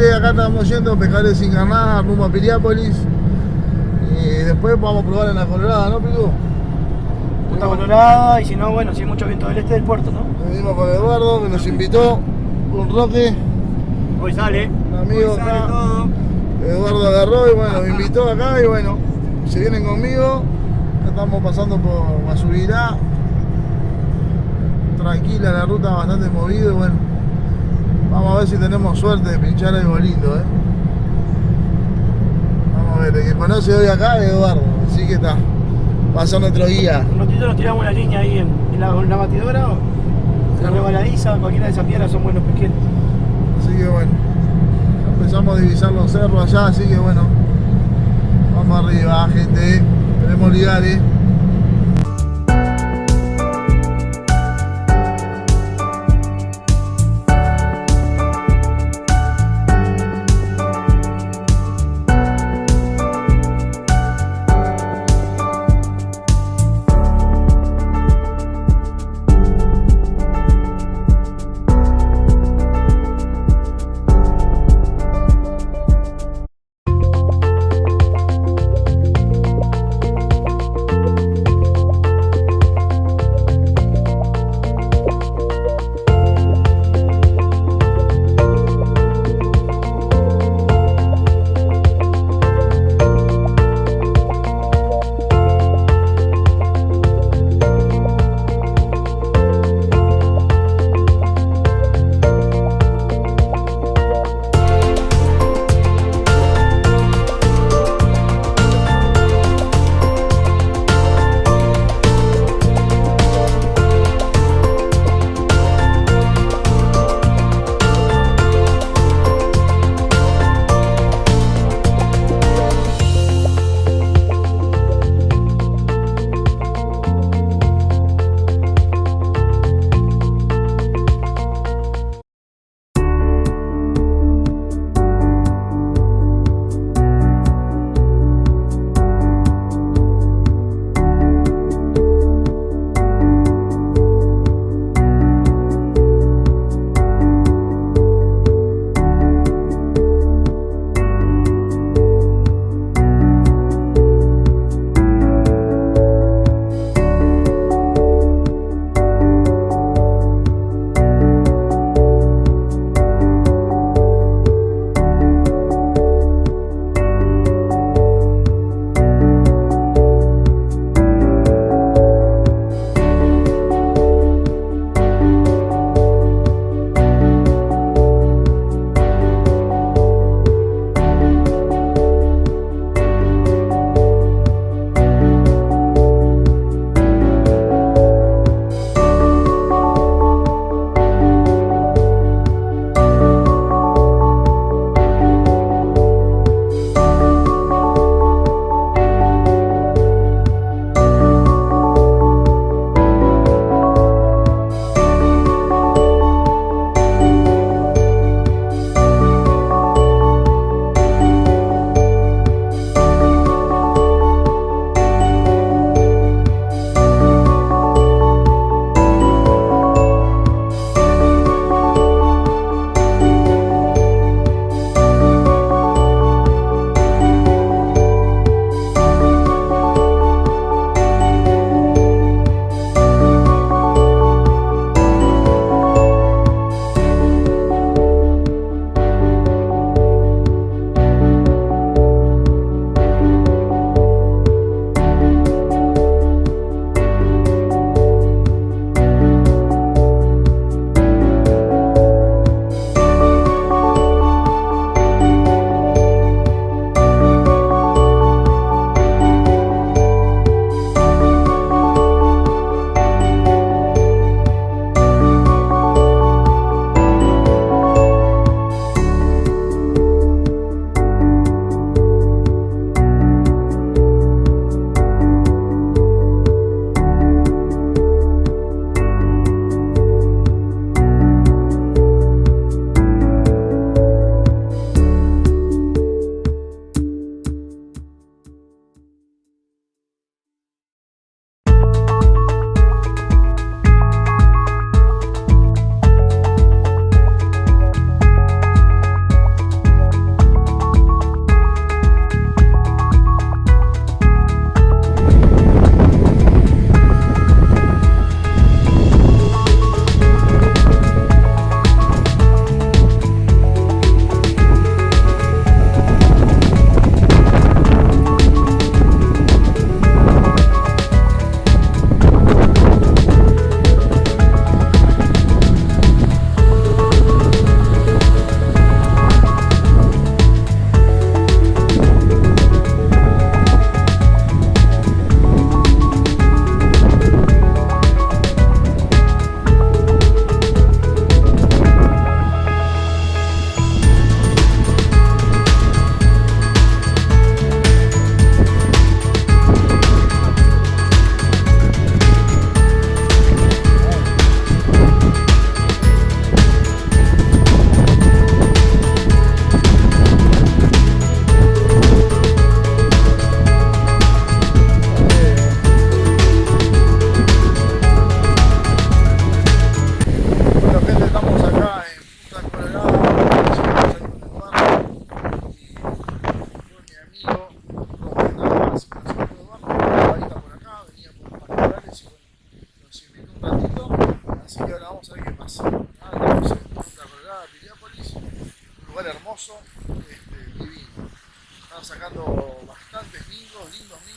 gente, acá estamos yendo pescadores sin carnadas, rumbo a Piriápolis. Y después vamos a probar en la Colorada, ¿no, Pico? Punta Colorada, y si no, bueno, si hay mucho viento del este del puerto, ¿no? Venimos con Eduardo, que nos invitó, un Roque, Hoy sale. un amigo Hoy sale acá. todo. Eduardo agarró y bueno, me invitó acá y bueno, se vienen conmigo. Estamos pasando por Masubirá. Tranquila la ruta, bastante movido y bueno, vamos a ver si tenemos suerte de pinchar algo lindo, Vamos a ver, el que conoce hoy acá es Eduardo, así que está, va a ser nuestro guía. Un ratito nos tiramos la línea ahí en la batidora, o la rebaladiza, cualquiera de esas piedras son buenos pesqueros. Así que bueno, empezamos a divisar los cerros allá, así que bueno, vamos arriba, gente, tenemos ligares.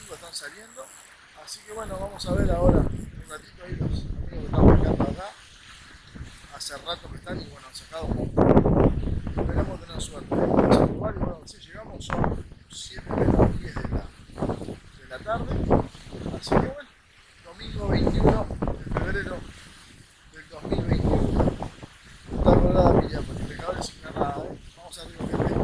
domingo están saliendo. Así que bueno, vamos a ver ahora un ratito ahí los amigos que están pescando acá. Hace rato que están y bueno, han sacado un montón. Esperamos tener suerte. Vamos a jugar y bueno, si llegamos son 7 menos 10 de la tarde. Así que bueno, domingo 21 de febrero del 2021. Punta Colorada pilla, porque pescadores sin carnada, Vamos arriba, gente.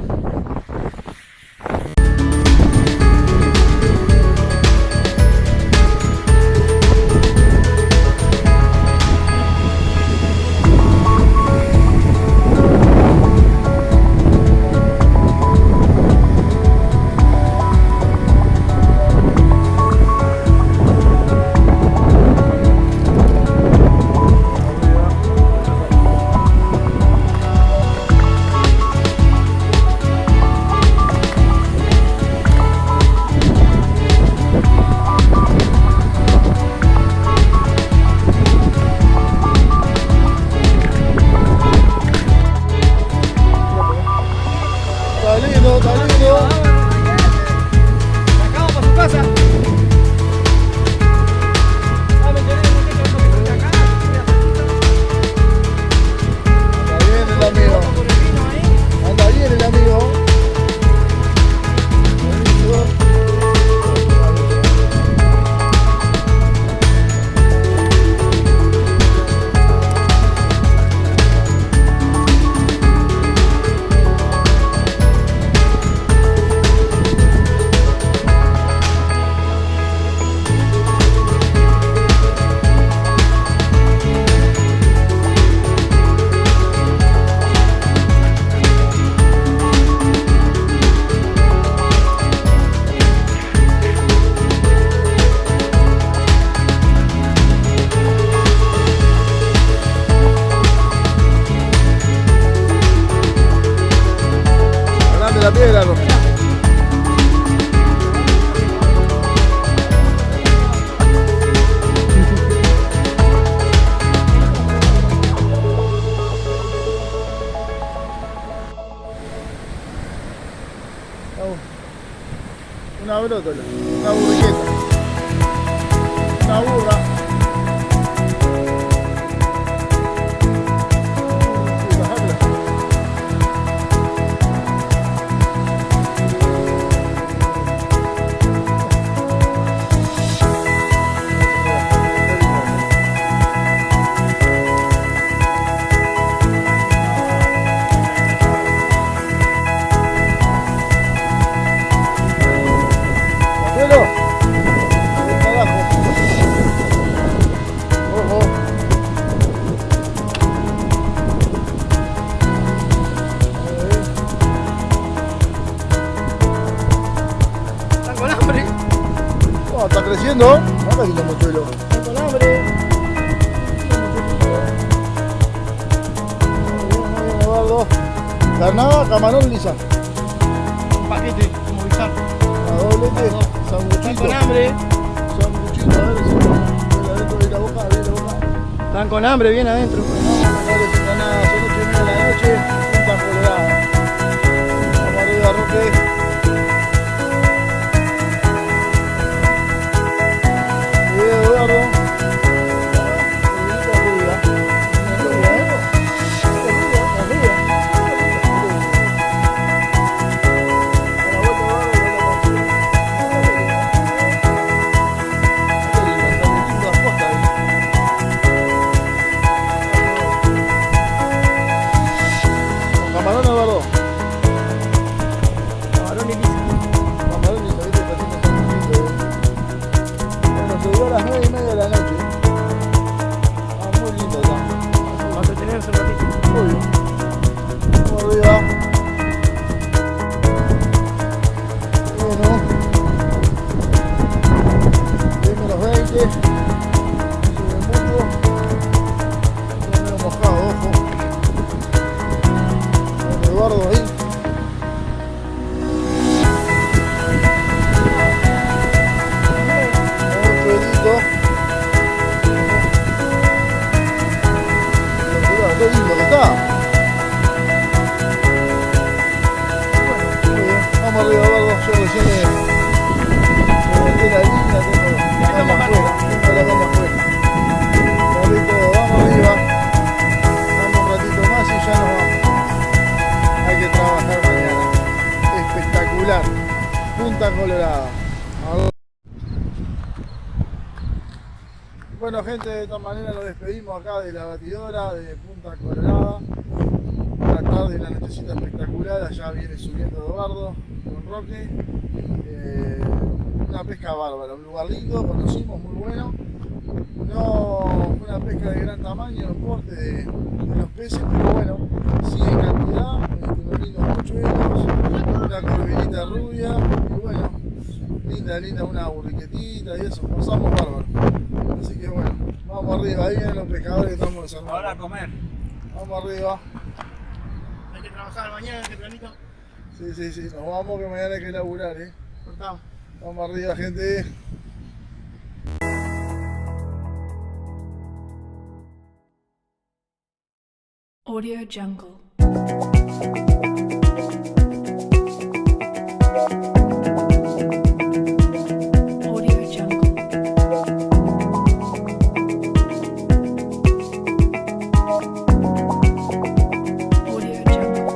Una brótola, una burriqueta, una burra. Está creciendo, ahora aquí está Mochuelos. Está con hambre. Muy bien, EDUARDO. Carnada, camarón lisa. Un paquete, como bizarro. A doblete, sanguchito. Están con hambre. Sanguchito, a ver si está adentro de la boca, abrí la boca. Están con hambre, bien adentro. Pescadores sin carnada, son 8:30 de la noche, Punta Colorada. Vamos arriba, ROQUE. EDUARDO. Rubia. Camarón, EDUARDO. Bueno gente, de esta manera nos despedimos acá de la batidora de Punta Colorada. Una tarde y una nochecita espectacular, allá viene subiendo Eduardo con Roque. Una pesca bárbara, un lugar lindo, conocimos, muy bueno. No fue una pesca de gran tamaño, el porte de los peces, pero bueno, sí en cantidad, unos lindos mochuelos, una corvinita rubia y bueno, linda una burriquetita y eso, pasamos bárbaro. Así que bueno, vamos arriba, ahí vienen los pescadores que estamos desarmando. Ahora a comer. Vamos arriba. Hay que trabajar mañana tempranito. Sí, nos vamos que mañana hay que laburar, Cortamos. Vamos arriba, gente. Audio Jungle. Audio Jungle. Audio Jungle.